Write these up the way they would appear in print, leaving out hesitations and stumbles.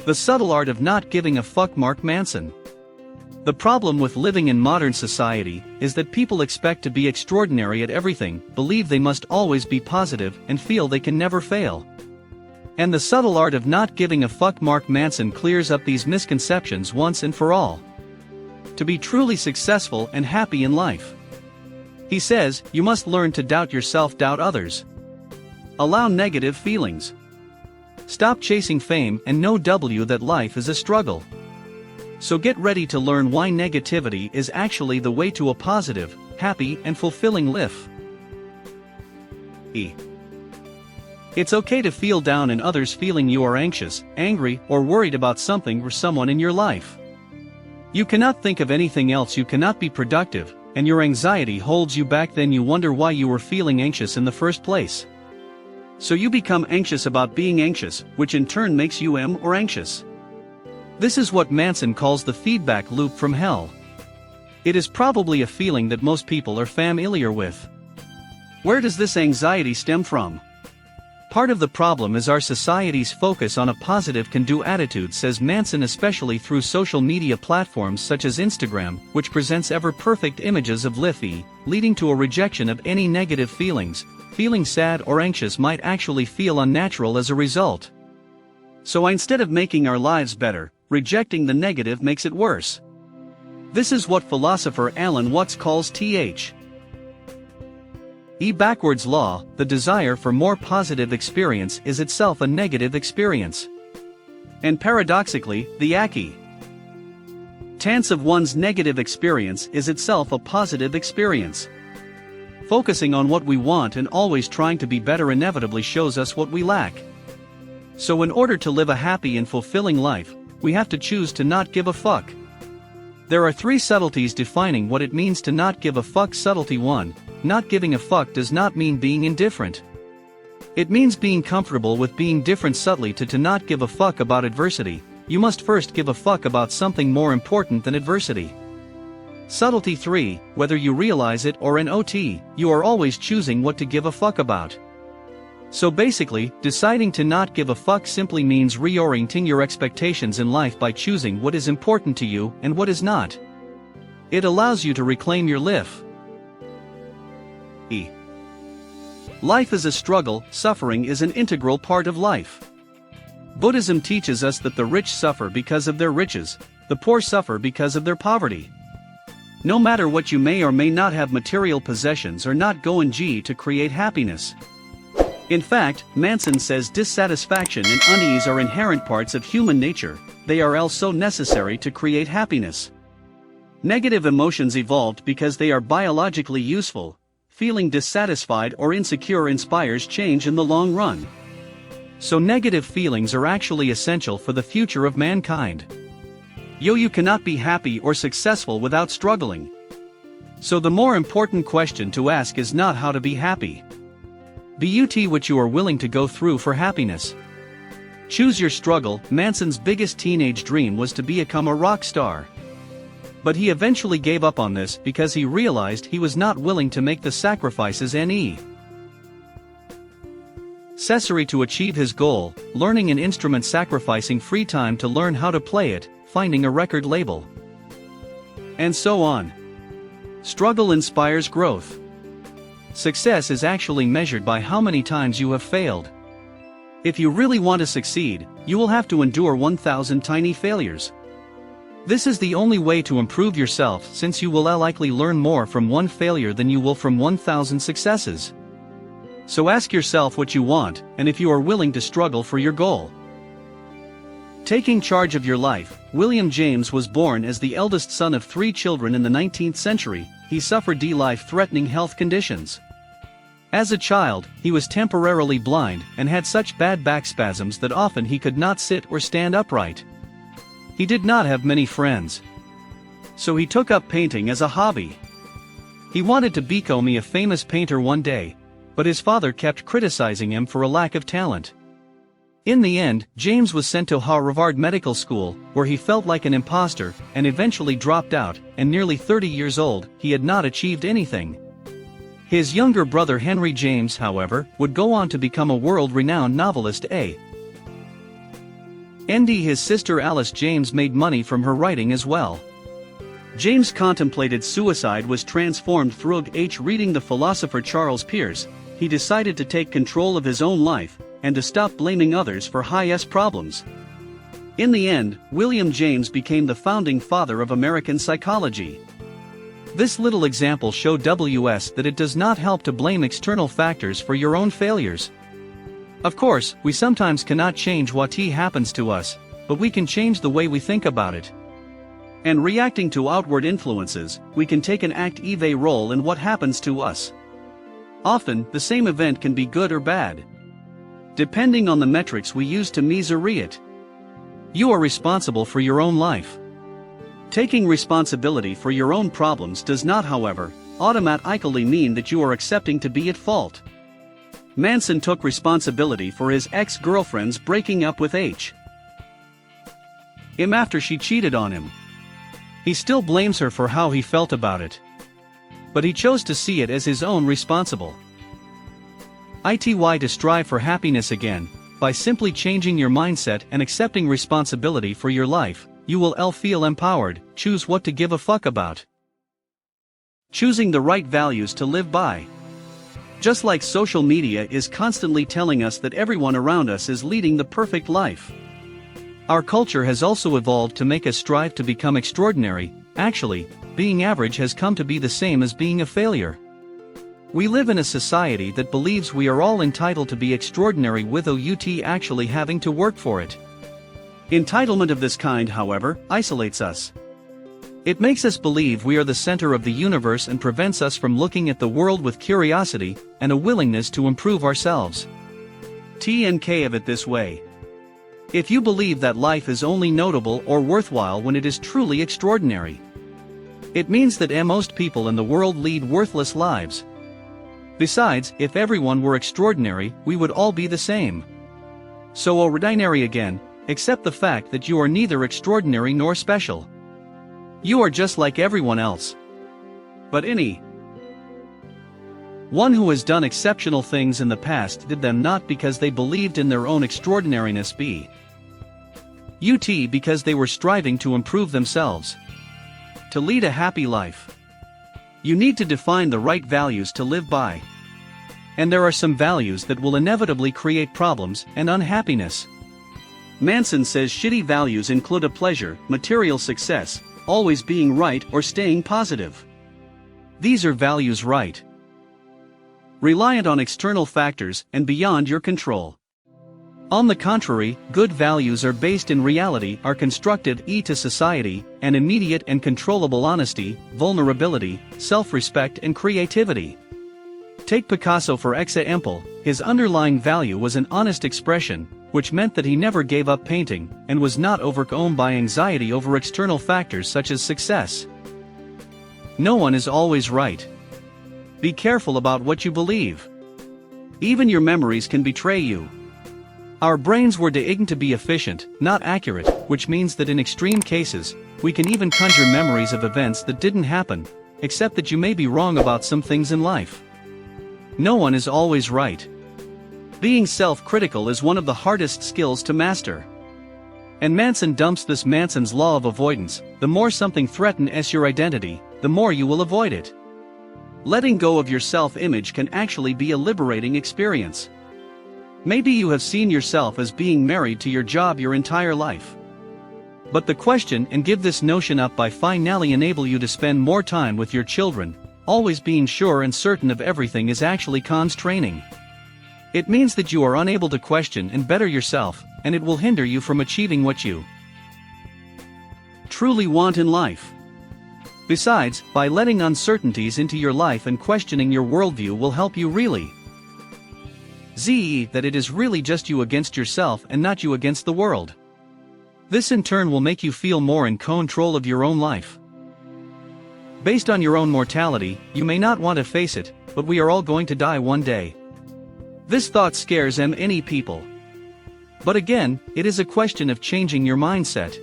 The subtle art of not giving a fuck. Mark Manson. The problem with living in modern society is that people expect to be extraordinary at everything, believe they must always be positive, and feel they can never fail. And the subtle art of not giving a fuck. Mark Manson clears up these misconceptions once and for all. To be truly successful and happy in life, he says, you must learn to doubt yourself, doubt others. Allow negative feelings. Stop chasing fame and know that life is a struggle. So get ready to learn why negativity is actually the way to a positive, happy and fulfilling life. It's okay to feel down and others feeling you are anxious, angry, or worried about something or someone in your life. You cannot think of anything else, you cannot be productive, and your anxiety holds you back. Then you wonder why you were feeling anxious in the first place. So you become anxious about being anxious, which in turn makes you anxious. This is what Manson calls the feedback loop from hell. It is probably a feeling that most people are familiar with. Where does this anxiety stem from? Part of the problem is our society's focus on a positive can-do attitude, says Manson, especially through social media platforms such as Instagram, which presents ever-perfect images of life, leading to a rejection of any negative feelings. Feeling sad or anxious might actually feel unnatural as a result. So instead of making our lives better, rejecting the negative makes it worse. This is what philosopher Alan Watts calls backwards law. The desire for more positive experience is itself a negative experience. And paradoxically, the acceptance of one's negative experience is itself a positive experience. Focusing on what we want and always trying to be better inevitably shows us what we lack. So in order to live a happy and fulfilling life, we have to choose to not give a fuck. There are 3 subtleties defining what it means to not give a fuck. Subtlety 1, not giving a fuck does not mean being indifferent. It means being comfortable with being different. Subtly to not give a fuck about adversity, you must first give a fuck about something more important than adversity. Subtlety 3, whether you realize it or not, you are always choosing what to give a fuck about. So basically, deciding to not give a fuck simply means reorienting your expectations in life by choosing what is important to you and what is not. It allows you to reclaim your life. Life is a struggle, suffering is an integral part of life. Buddhism teaches us that the rich suffer because of their riches, the poor suffer because of their poverty. No matter what you may or may not have, material possessions are not going to create happiness. In fact, Manson says dissatisfaction and unease are inherent parts of human nature, they are also necessary to create happiness. Negative emotions evolved because they are biologically useful. Feeling dissatisfied or insecure inspires change in the long run. So negative feelings are actually essential for the future of mankind. You cannot be happy or successful without struggling. So the more important question to ask is not how to be happy, but what you are willing to go through for happiness. Choose your struggle. Manson's biggest teenage dream was to become a rock star. But he eventually gave up on this because he realized he was not willing to make the sacrifices necessary to achieve his goal, learning an instrument, sacrificing free time to learn how to play it, finding a record label, and so on. Struggle inspires growth. Success is actually measured by how many times you have failed. If you really want to succeed, you will have to endure 1,000 tiny failures. This is the only way to improve yourself, since you will likely learn more from one failure than you will from 1,000 successes. So ask yourself what you want, and if you are willing to struggle for your goal. Taking charge of your life. William James was born as the eldest son of 3 children in the 19th century. He suffered life-threatening health conditions. As a child, he was temporarily blind and had such bad back spasms that often he could not sit or stand upright. He did not have many friends. So he took up painting as a hobby. He wanted to become a famous painter one day, but his father kept criticizing him for a lack of talent. In the end, James was sent to Harvard Medical School, where he felt like an imposter, and eventually dropped out, and nearly 30 years old, he had not achieved anything. His younger brother Henry James, however, would go on to become a world-renowned novelist. His sister Alice James made money from her writing as well. James contemplated suicide was transformed through reading the philosopher Charles Peirce. He decided to take control of his own life, and to stop blaming others for his problems. In the end, William James became the founding father of American psychology. This little example showed us that it does not help to blame external factors for your own failures. Of course, we sometimes cannot change what happens to us, but we can change the way we think about it. And reacting to outward influences, we can take an active role in what happens to us. Often, the same event can be good or bad, depending on the metrics we use to measure it. You are responsible for your own life. Taking responsibility for your own problems does not, however, automatically mean that you are accepting to be at fault. Manson took responsibility for his ex-girlfriend's breaking up with him after she cheated on him. He still blames her for how he felt about it, but he chose to see it as his own responsible. To strive for happiness again, by simply changing your mindset and accepting responsibility for your life, you will feel empowered, choose what to give a fuck about. Choosing the right values to live by. Just like social media is constantly telling us that everyone around us is leading the perfect life. Our culture has also evolved to make us strive to become extraordinary. Actually, being average has come to be the same as being a failure. We live in a society that believes we are all entitled to be extraordinary without actually having to work for it. Entitlement of this kind, however, isolates us. It makes us believe we are the center of the universe and prevents us from looking at the world with curiosity and a willingness to improve ourselves. Think of it this way. If you believe that life is only notable or worthwhile when it is truly extraordinary, it means that most people in the world lead worthless lives. Besides, if everyone were extraordinary, we would all be the same. So ordinary again, accept the fact that you are neither extraordinary nor special. You are just like everyone else. But one who has done exceptional things in the past did them not because they believed in their own extraordinariness because they were striving to improve themselves. To lead a happy life, you need to define the right values to live by. And there are some values that will inevitably create problems and unhappiness. Manson says shitty values include a pleasure, material success, always being right or staying positive. These are values reliant on external factors and beyond your control. On the contrary, good values are based in reality, are constructed to society, and immediate and controllable honesty, vulnerability, self-respect and creativity. Take Picasso for example. His underlying value was an honest expression, which meant that he never gave up painting, and was not overcome by anxiety over external factors such as success. No one is always right. Be careful about what you believe. Even your memories can betray you. Our brains were designed to be efficient, not accurate, which means that in extreme cases, we can even conjure memories of events that didn't happen, except that you may be wrong about some things in life. No one is always right. Being self-critical is one of the hardest skills to master. And Manson dumps this Manson's law of avoidance: the more something threatens your identity, the more you will avoid it. Letting go of your self-image can actually be a liberating experience. Maybe you have seen yourself as being married to your job your entire life. But the question and give this notion up by finally enable you to spend more time with your children, always being sure and certain of everything is actually constraining. It means that you are unable to question and better yourself, and it will hinder you from achieving what you truly want in life. Besides, by letting uncertainties into your life and questioning your worldview will help you that it is really just you against yourself and not you against the world. This in turn will make you feel more in control of your own life. Based on your own mortality, you may not want to face it, but we are all going to die one day. This thought scares many people. But again, it is a question of changing your mindset.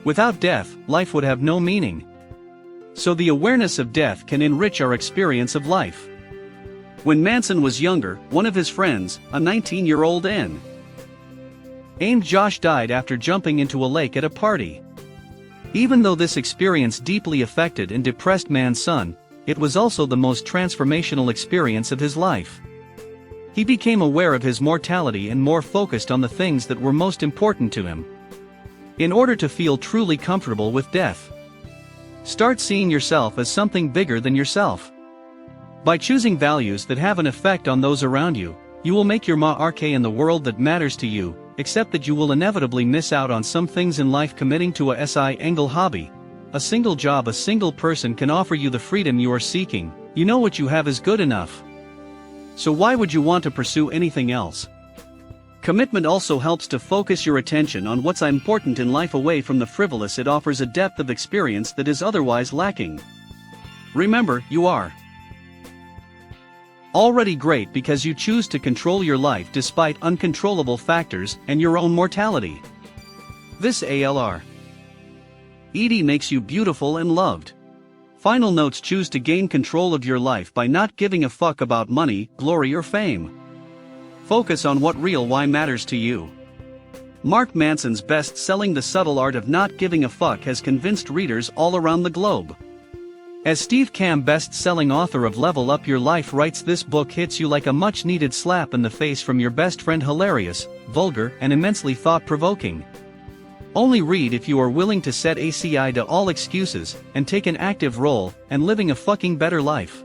Without death, life would have no meaning. So the awareness of death can enrich our experience of life. When Manson was younger, one of his friends, a 19-year-old Josh died after jumping into a lake at a party. Even though this experience deeply affected and depressed Man's son, it was also the most transformational experience of his life. He became aware of his mortality and more focused on the things that were most important to him. In order to feel truly comfortable with death, start seeing yourself as something bigger than yourself. By choosing values that have an effect on those around you, you will make your mark in the world that matters to you, except that you will inevitably miss out on some things in life. Committing to a single hobby, a single job, a single person can offer you the freedom you are seeking. You know what you have is good enough. So why would you want to pursue anything else? Commitment also helps to focus your attention on what's important in life away from the frivolous. It offers a depth of experience that is otherwise lacking. Remember, you are already great because you choose to control your life despite uncontrollable factors and your own mortality. This ALR ED makes you beautiful and loved. Final notes: choose to gain control of your life by not giving a fuck about money, glory or fame. Focus on what real why matters to you. Mark Manson's best-selling The Subtle Art of Not Giving a Fuck has convinced readers all around the globe. As Steve Kamb, best-selling author of Level Up Your Life, writes, this book hits you like a much-needed slap in the face from your best friend. Hilarious, vulgar, and immensely thought-provoking. Only read if you are willing to set aside all excuses and take an active role in living a fucking better life.